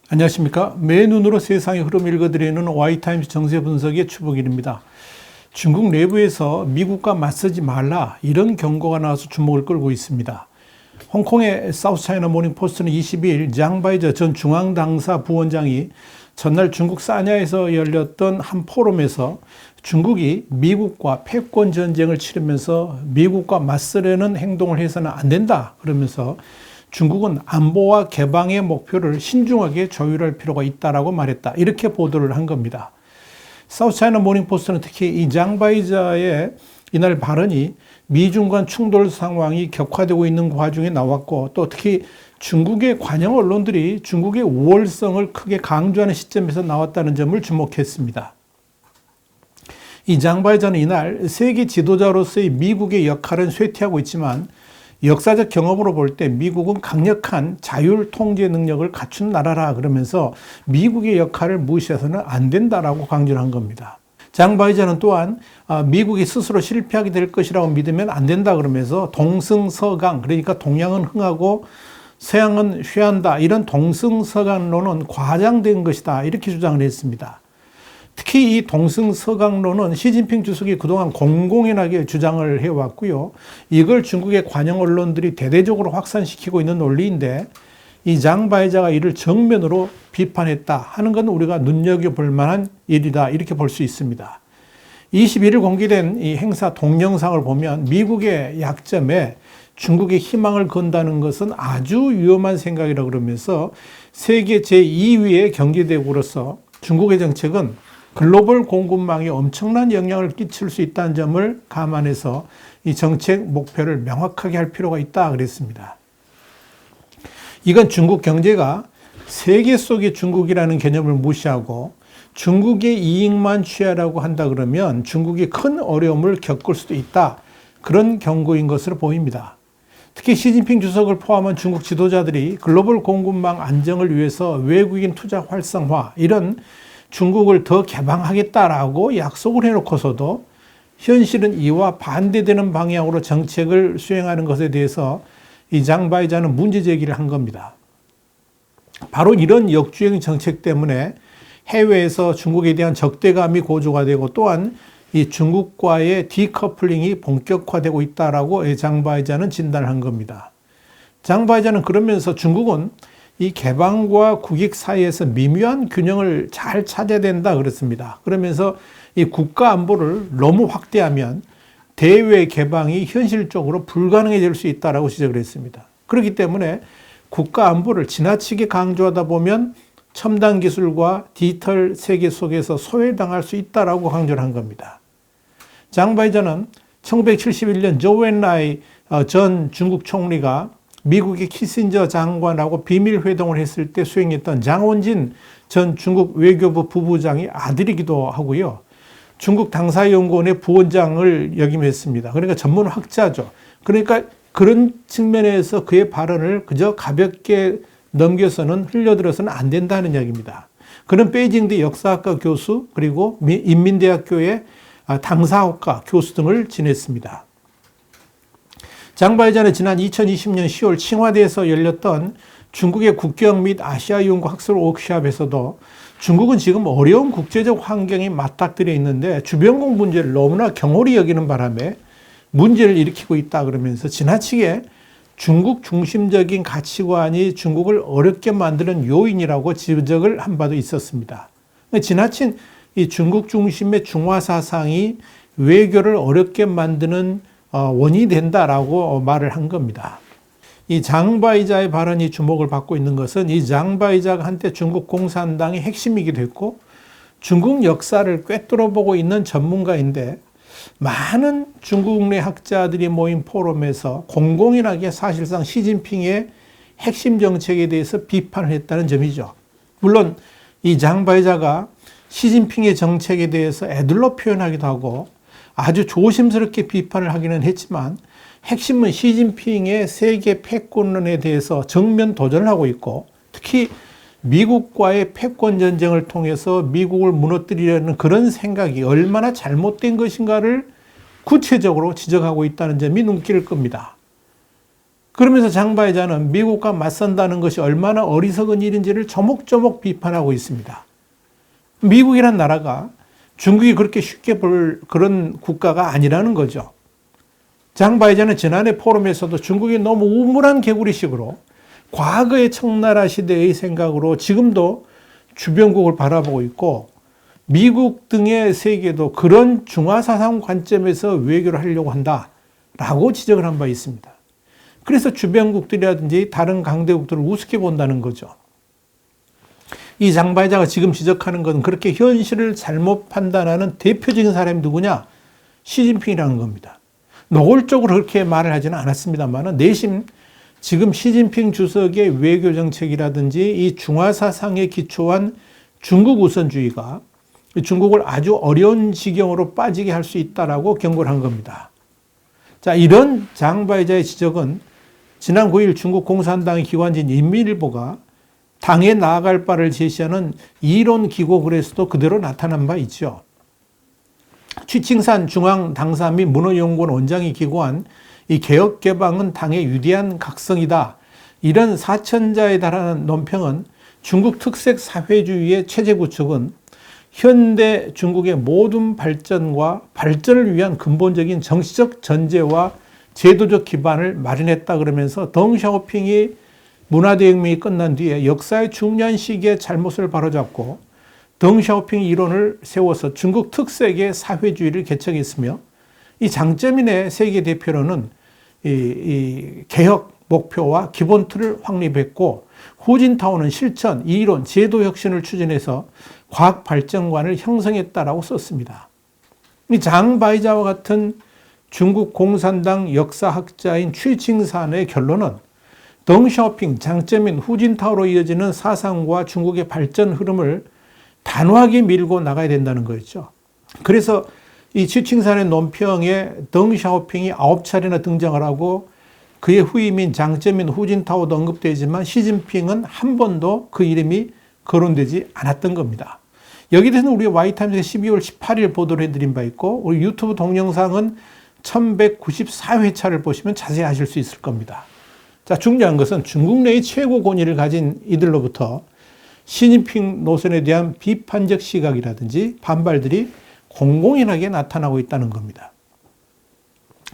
안녕하십니까. 맨눈으로 세상의 흐름 읽어드리는 Y타임스 정세 분석의 추복일입니다. 중국 내부에서 미국과 맞서지 말라 이런 경고가 나와서 주목을 끌고 있습니다. 홍콩의 사우스차이나 모닝포스트는 22일 장바이저 전 중앙당사 부원장이 전날 중국 사냐에서 열렸던 한 포럼에서 중국이 미국과 패권 전쟁을 치르면서 미국과 맞서려는 행동을 해서는 안 된다 그러면서 중국은 안보와 개방의 목표를 신중하게 조율할 필요가 있다라고 말했다. 이렇게 보도를 한 겁니다. 사우스차이나 모닝포스트는 특히 이 장바이저의 이날 발언이 미중 간 충돌 상황이 격화되고 있는 와중에 나왔고 또 특히 중국의 관영 언론들이 중국의 우월성을 크게 강조하는 시점에서 나왔다는 점을 주목했습니다. 이 장바이저는 이날 세계 지도자로서의 미국의 역할은 쇠퇴하고 있지만 역사적 경험으로 볼 때 미국은 강력한 자율 통제 능력을 갖춘 나라라 그러면서 미국의 역할을 무시해서는 안 된다라고 강조를 한 겁니다. 장바이저는 또한 미국이 스스로 실패하게 될 것이라고 믿으면 안 된다 그러면서 동승서강, 그러니까 동양은 흥하고 서양은 쇠한다, 이런 동승서강론은 과장된 것이다 이렇게 주장을 했습니다. 특히 이 동승서강론은 시진핑 주석이 그동안 공공연하게 주장을 해왔고요. 이걸 중국의 관영 언론들이 대대적으로 확산시키고 있는 논리인데 이 장바이저가 이를 정면으로 비판했다 하는 건 우리가 눈여겨볼 만한 일이다 이렇게 볼 수 있습니다. 21일 공개된 이 행사 동영상을 보면 미국의 약점에 중국의 희망을 건다는 것은 아주 위험한 생각이라고 그러면서 세계 제2위의 경제대국으로서 중국의 정책은 글로벌 공급망에 엄청난 영향을 끼칠 수 있다는 점을 감안해서 이 정책 목표를 명확하게 할 필요가 있다 그랬습니다. 이건 중국 경제가 세계 속의 중국이라는 개념을 무시하고 중국의 이익만 취하라고 한다 그러면 중국이 큰 어려움을 겪을 수도 있다. 그런 경고인 것으로 보입니다. 특히 시진핑 주석을 포함한 중국 지도자들이 글로벌 공급망 안정을 위해서 외국인 투자 활성화 이런 중국을 더 개방하겠다라고 약속을 해놓고서도 현실은 이와 반대되는 방향으로 정책을 수행하는 것에 대해서 이 장바이저는 문제 제기를 한 겁니다. 바로 이런 역주행 정책 때문에 해외에서 중국에 대한 적대감이 고조가 되고 또한 이 중국과의 디커플링이 본격화되고 있다라고 장바이저는 진단을 한 겁니다. 장바이저는 그러면서 중국은 이 개방과 국익 사이에서 미묘한 균형을 잘 찾아야 된다 그랬습니다. 그러면서 이 국가 안보를 너무 확대하면 대외 개방이 현실적으로 불가능해질 수 있다라고 지적을 했습니다. 그렇기 때문에 국가 안보를 지나치게 강조하다 보면 첨단 기술과 디지털 세계 속에서 소외당할 수 있다라고 강조를 한 겁니다. 장바이저는 1971년 조앤라이 전 중국 총리가 미국의 키신저 장관하고 비밀 회동을 했을 때 수행했던 장원진 전 중국 외교부 부부장의 아들이기도 하고요. 중국 당사연구원의 부원장을 역임했습니다. 그러니까 전문학자죠. 그러니까 그런 측면에서 그의 발언을 그저 가볍게 넘겨서는 흘려들어서는 안 된다는 이야기입니다. 그는 베이징대 역사학과 교수 그리고 인민대학교의 당사학과 교수 등을 지냈습니다. 장바이저는 지난 2020년 10월 칭화대에서 열렸던 중국의 국경 및 아시아 연구 학술 워크숍에서도 중국은 지금 어려운 국제적 환경에 맞닥뜨려 있는데 주변국 문제를 너무나 경홀히 여기는 바람에 문제를 일으키고 있다 그러면서 지나치게 중국 중심적인 가치관이 중국을 어렵게 만드는 요인이라고 지적을 한 바도 있었습니다. 지나친 이 중국 중심의 중화 사상이 외교를 어렵게 만드는 원인이 된다라고 말을 한 겁니다. 이 장바이저의 발언이 주목을 받고 있는 것은 이 장바이저가 한때 중국 공산당의 핵심이기도 했고 중국 역사를 꿰뚫어보고 있는 전문가인데 많은 중국 내 학자들이 모인 포럼에서 공공연하게 사실상 시진핑의 핵심 정책에 대해서 비판을 했다는 점이죠. 물론 이 장바이저가 시진핑의 정책에 대해서 애들로 표현하기도 하고 아주 조심스럽게 비판을 하기는 했지만 핵심은 시진핑의 세계 패권론에 대해서 정면 도전을 하고 있고 특히 미국과의 패권 전쟁을 통해서 미국을 무너뜨리려는 그런 생각이 얼마나 잘못된 것인가를 구체적으로 지적하고 있다는 점이 눈길을 끕니다. 그러면서 장바이자는 미국과 맞선다는 것이 얼마나 어리석은 일인지를 조목조목 비판하고 있습니다. 미국이란 나라가 중국이 그렇게 쉽게 볼 그런 국가가 아니라는 거죠. 장바이자는 지난해 포럼에서도 중국이 너무 우물한 개구리식으로 과거의 청나라 시대의 생각으로 지금도 주변국을 바라보고 있고 미국 등의 세계도 그런 중화사상 관점에서 외교를 하려고 한다라고 지적을 한 바 있습니다. 그래서 주변국들이라든지 다른 강대국들을 우습게 본다는 거죠. 이 장바이자가 지금 지적하는 것은 그렇게 현실을 잘못 판단하는 대표적인 사람이 누구냐? 시진핑이라는 겁니다. 노골적으로 그렇게 말을 하지는 않았습니다만 내심 지금 시진핑 주석의 외교 정책이라든지 이 중화사상에 기초한 중국 우선주의가 중국을 아주 어려운 지경으로 빠지게 할 수 있다라고 경고를 한 겁니다. 자, 이런 장바이자의 지적은 지난 9일 중국 공산당의 기관지인 인민일보가 당에 나아갈 바를 제시하는 이론 기고글에서도 그대로 나타난 바 있죠. 취칭산 중앙당사 및 문화연구원 원장이 기고한 이 개혁개방은 당의 위대한 각성이다. 이런 4,000자에 달하는 논평은 중국 특색 사회주의의 체제 구축은 현대 중국의 모든 발전과 발전을 위한 근본적인 정치적 전제와 제도적 기반을 마련했다 그러면서 덩샤오핑이 문화대혁명이 끝난 뒤에 역사의 중요한 시기에 잘못을 바로잡고 덩샤오핑 이론을 세워서 중국 특색의 사회주의를 개척했으며 이 장점인의 세계 대표로는 이 개혁 목표와 기본 틀을 확립했고 후진타오는 실천, 이론, 제도 혁신을 추진해서 과학 발전관을 형성했다라고 썼습니다. 이 장바이자와 같은 중국 공산당 역사학자인 취칭산의 결론은 덩샤오핑, 장점인 후진타오로 이어지는 사상과 중국의 발전 흐름을 단호하게 밀고 나가야 된다는 거였죠. 그래서 이 취칭산의 논평에 덩샤오핑이 9차례나 등장을 하고 그의 후임인 장점인 후진타오도 언급되지만 시진핑은 한 번도 그 이름이 거론되지 않았던 겁니다. 여기에 대해서는 우리 와이타임즈가 12월 18일 보도를 해드린 바 있고 우리 유튜브 동영상은 1194회차를 보시면 자세히 아실 수 있을 겁니다. 자, 중요한 것은 중국 내의 최고 권위를 가진 이들로부터 시진핑 노선에 대한 비판적 시각이라든지 반발들이 공공연하게 나타나고 있다는 겁니다.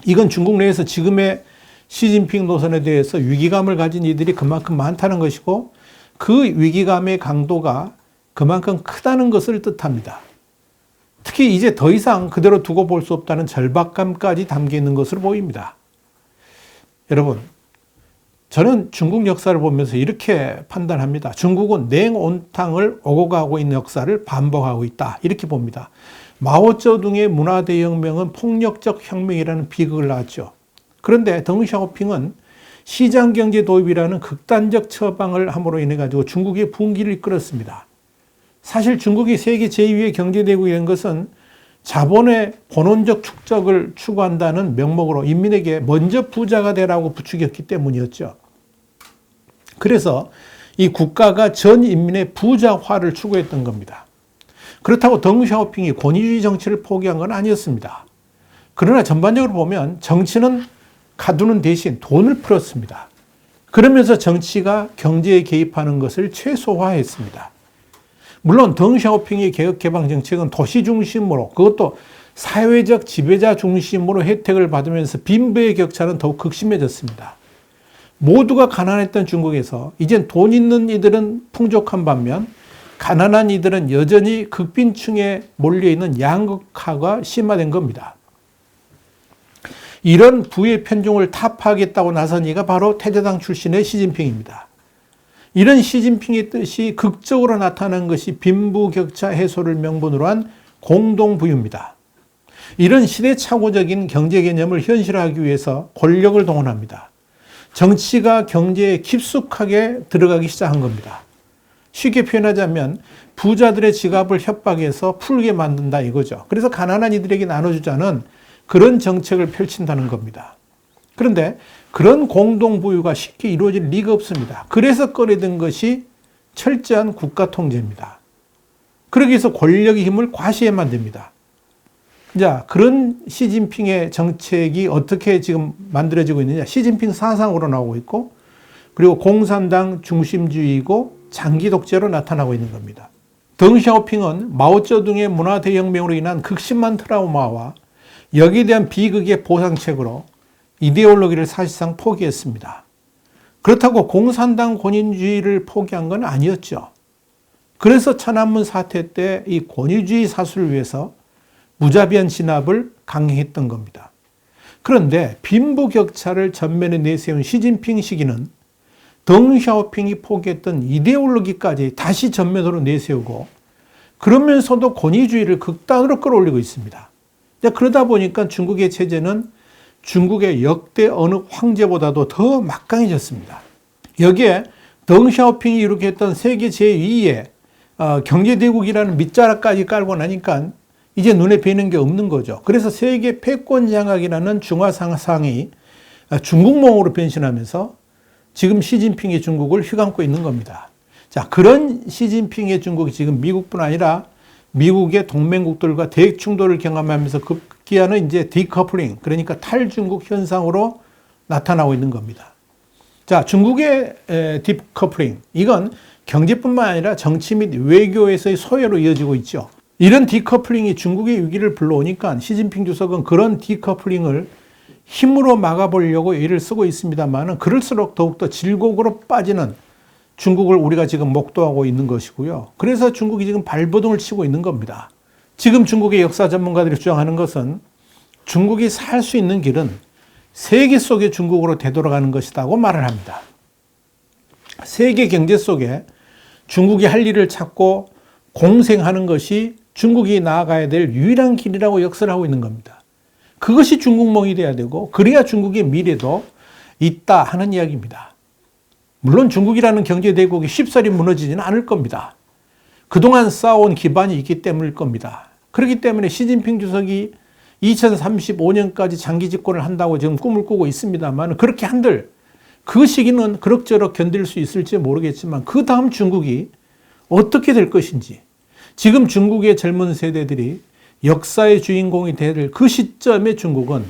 이건 중국 내에서 지금의 시진핑 노선에 대해서 위기감을 가진 이들이 그만큼 많다는 것이고 그 위기감의 강도가 그만큼 크다는 것을 뜻합니다. 특히 이제 더 이상 그대로 두고 볼 수 없다는 절박감까지 담겨 있는 것으로 보입니다. 여러분, 저는 중국 역사를 보면서 이렇게 판단합니다. 중국은 냉온탕을 오고 가고 있는 역사를 반복하고 있다. 이렇게 봅니다. 마오쩌둥의 문화대혁명은 폭력적 혁명이라는 비극을 낳았죠. 그런데 덩샤오핑은 시장경제 도입이라는 극단적 처방을 함으로 인해 가지고 중국의 분기를 이끌었습니다. 사실 중국이 세계 제2의 경제대국이 된 것은 자본의 본원적 축적을 추구한다는 명목으로 인민에게 먼저 부자가 되라고 부추겼기 때문이었죠. 그래서 이 국가가 전 인민의 부자화를 추구했던 겁니다. 그렇다고 덩샤오핑이 권위주의 정치를 포기한 건 아니었습니다. 그러나 전반적으로 보면 정치는 가두는 대신 돈을 풀었습니다. 그러면서 정치가 경제에 개입하는 것을 최소화했습니다. 물론 덩샤오핑의 개혁개방 정책은 도시 중심으로 그것도 사회적 지배자 중심으로 혜택을 받으면서 빈부의 격차는 더욱 극심해졌습니다. 모두가 가난했던 중국에서 이젠 돈 있는 이들은 풍족한 반면 가난한 이들은 여전히 극빈층에 몰려있는 양극화가 심화된 겁니다. 이런 부의 편중을 타파하겠다고 나선 이가 바로 태조당 출신의 시진핑입니다. 이런 시진핑의 뜻이 극적으로 나타난 것이 빈부격차 해소를 명분으로 한 공동부유입니다. 이런 시대착오적인 경제 개념을 현실화하기 위해서 권력을 동원합니다. 정치가 경제에 깊숙하게 들어가기 시작한 겁니다. 쉽게 표현하자면 부자들의 지갑을 협박해서 풀게 만든다 이거죠. 그래서 가난한 이들에게 나눠주자는 그런 정책을 펼친다는 겁니다. 그런데 그런 공동부유가 쉽게 이루어질 리가 없습니다. 그래서 꺼내든 것이 철저한 국가 통제입니다. 그러기 위해서 권력의 힘을 과시해만 됩니다. 자, 그런 시진핑의 정책이 어떻게 지금 만들어지고 있느냐. 시진핑 사상으로 나오고 있고, 그리고 공산당 중심주의이고 장기 독재로 나타나고 있는 겁니다. 덩샤오핑은 마오쩌둥의 문화 대혁명으로 인한 극심한 트라우마와 여기에 대한 비극의 보상책으로 이데올로기를 사실상 포기했습니다. 그렇다고 공산당 권위주의를 포기한 건 아니었죠. 그래서 천안문 사태 때 이 권위주의 사수를 위해서 무자비한 진압을 강행했던 겁니다. 그런데 빈부격차를 전면에 내세운 시진핑 시기는 덩샤오핑이 포기했던 이데올로기까지 다시 전면으로 내세우고, 그러면서도 권위주의를 극단으로 끌어올리고 있습니다. 그러다 보니까 중국의 체제는 중국의 역대 어느 황제보다도 더 막강해졌습니다. 여기에 덩샤오핑이 이렇게 했던 세계 제2의 경제대국이라는 밑자락까지 깔고 나니까 이제 눈에 뵈는 게 없는 거죠. 그래서 세계 패권 장악이라는 중화상상이 중국몽으로 변신하면서 지금 시진핑의 중국을 휘감고 있는 겁니다. 자, 그런 시진핑의 중국이 지금 미국뿐 아니라 미국의 동맹국들과 대액 충돌을 경험하면서 급기야는 이제 디커플링, 그러니까 탈중국 현상으로 나타나고 있는 겁니다. 자, 중국의 디커플링, 이건 경제뿐만 아니라 정치 및 외교에서의 소외로 이어지고 있죠. 이런 디커플링이 중국의 위기를 불러오니까 시진핑 주석은 그런 디커플링을 힘으로 막아보려고 애를 쓰고 있습니다만, 그럴수록 더욱더 질곡으로 빠지는 중국을 우리가 지금 목도하고 있는 것이고요. 그래서 중국이 지금 발버둥을 치고 있는 겁니다. 지금 중국의 역사 전문가들이 주장하는 것은 중국이 살 수 있는 길은 세계 속의 중국으로 되돌아가는 것이라고 말을 합니다. 세계 경제 속에 중국이 할 일을 찾고 공생하는 것이 중국이 나아가야 될 유일한 길이라고 역설을 하고 있는 겁니다. 그것이 중국몽이 돼야 되고, 그래야 중국의 미래도 있다 하는 이야기입니다. 물론 중국이라는 경제대국이 쉽사리 무너지지는 않을 겁니다. 그동안 쌓아온 기반이 있기 때문일 겁니다. 그렇기 때문에 시진핑 주석이 2035년까지 장기 집권을 한다고 지금 꿈을 꾸고 있습니다만, 그렇게 한들 그 시기는 그럭저럭 견딜 수 있을지 모르겠지만, 그 다음 중국이 어떻게 될 것인지, 지금 중국의 젊은 세대들이 역사의 주인공이 될 그 시점에 중국은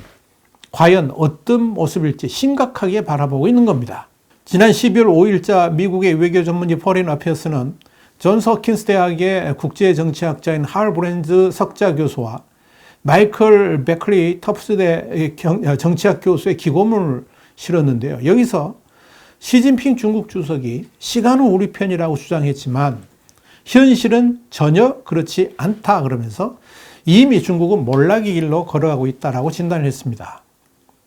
과연 어떤 모습일지 심각하게 바라보고 있는 겁니다. 지난 12월 5일자 미국의 외교 전문지 포린 어페어스는 존스 호킨스 대학의 국제정치학자인 할 브랜즈 석좌 교수와 마이클 베클리 터프스대 정치학 교수의 기고문을 실었는데요. 여기서 시진핑 중국 주석이 시간은 우리 편이라고 주장했지만 현실은 전혀 그렇지 않다 그러면서 이미 중국은 몰락의 길로 걸어가고 있다라고 진단을 했습니다.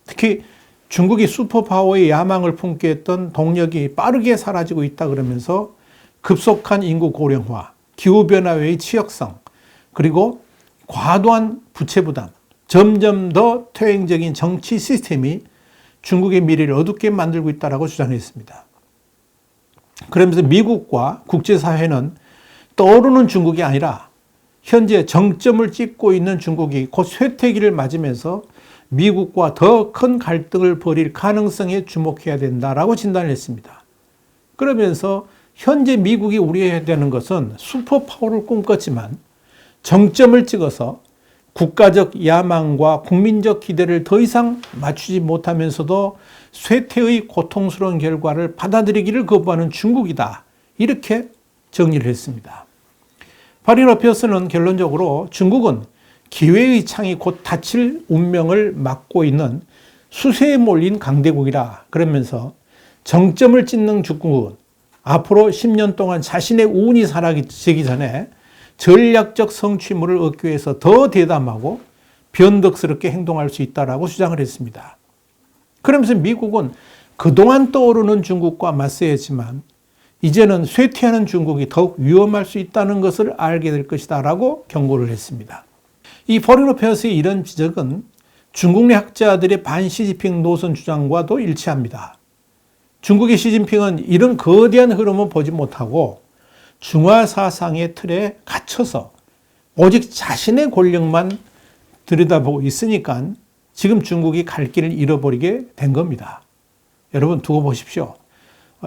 특히 중국이 슈퍼파워의 야망을 품게 했던 동력이 빠르게 사라지고 있다 그러면서 급속한 인구 고령화, 기후변화의 취약성, 그리고 과도한 부채 부담, 점점 더 퇴행적인 정치 시스템이 중국의 미래를 어둡게 만들고 있다고 주장했습니다. 그러면서 미국과 국제사회는 떠오르는 중국이 아니라 현재 정점을 찍고 있는 중국이 곧 쇠퇴기를 맞으면서 미국과 더 큰 갈등을 벌일 가능성에 주목해야 된다라고 진단을 했습니다. 그러면서 현재 미국이 우려해야 되는 것은 슈퍼파워를 꿈꿨지만 정점을 찍어서 국가적 야망과 국민적 기대를 더 이상 맞추지 못하면서도 쇠퇴의 고통스러운 결과를 받아들이기를 거부하는 중국이다. 이렇게 정리를 했습니다. 파린 어페어스는 결론적으로 중국은 기회의 창이 곧 닫힐 운명을 맞고 있는 수세에 몰린 강대국이라 그러면서 정점을 찍는 중국은 앞으로 10년 동안 자신의 운이 사라지기 전에 전략적 성취물을 얻기 위해서 더 대담하고 변덕스럽게 행동할 수 있다고 주장을 했습니다. 그러면서 미국은 그동안 떠오르는 중국과 맞서야지만 이제는 쇠퇴하는 중국이 더욱 위험할 수 있다는 것을 알게 될 것이다 라고 경고를 했습니다. 이 포린 어페어스의 이런 지적은 중국 내 학자들의 반시진핑 노선 주장과도 일치합니다. 중국의 시진핑은 이런 거대한 흐름을 보지 못하고 중화 사상의 틀에 갇혀서 오직 자신의 권력만 들여다보고 있으니까 지금 중국이 갈 길을 잃어버리게 된 겁니다. 여러분 두고 보십시오.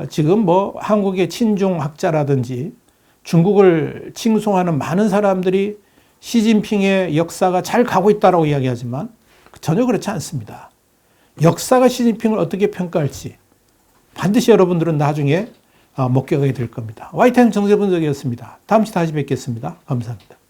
지금 뭐 한국의 친중학자라든지 중국을 칭송하는 많은 사람들이 시진핑의 역사가 잘 가고 있다고 이야기하지만 전혀 그렇지 않습니다. 역사가 시진핑을 어떻게 평가할지 반드시 여러분들은 나중에 목격하게 될 겁니다. YTN 정세분석이었습니다. 다음 주에 다시 뵙겠습니다. 감사합니다.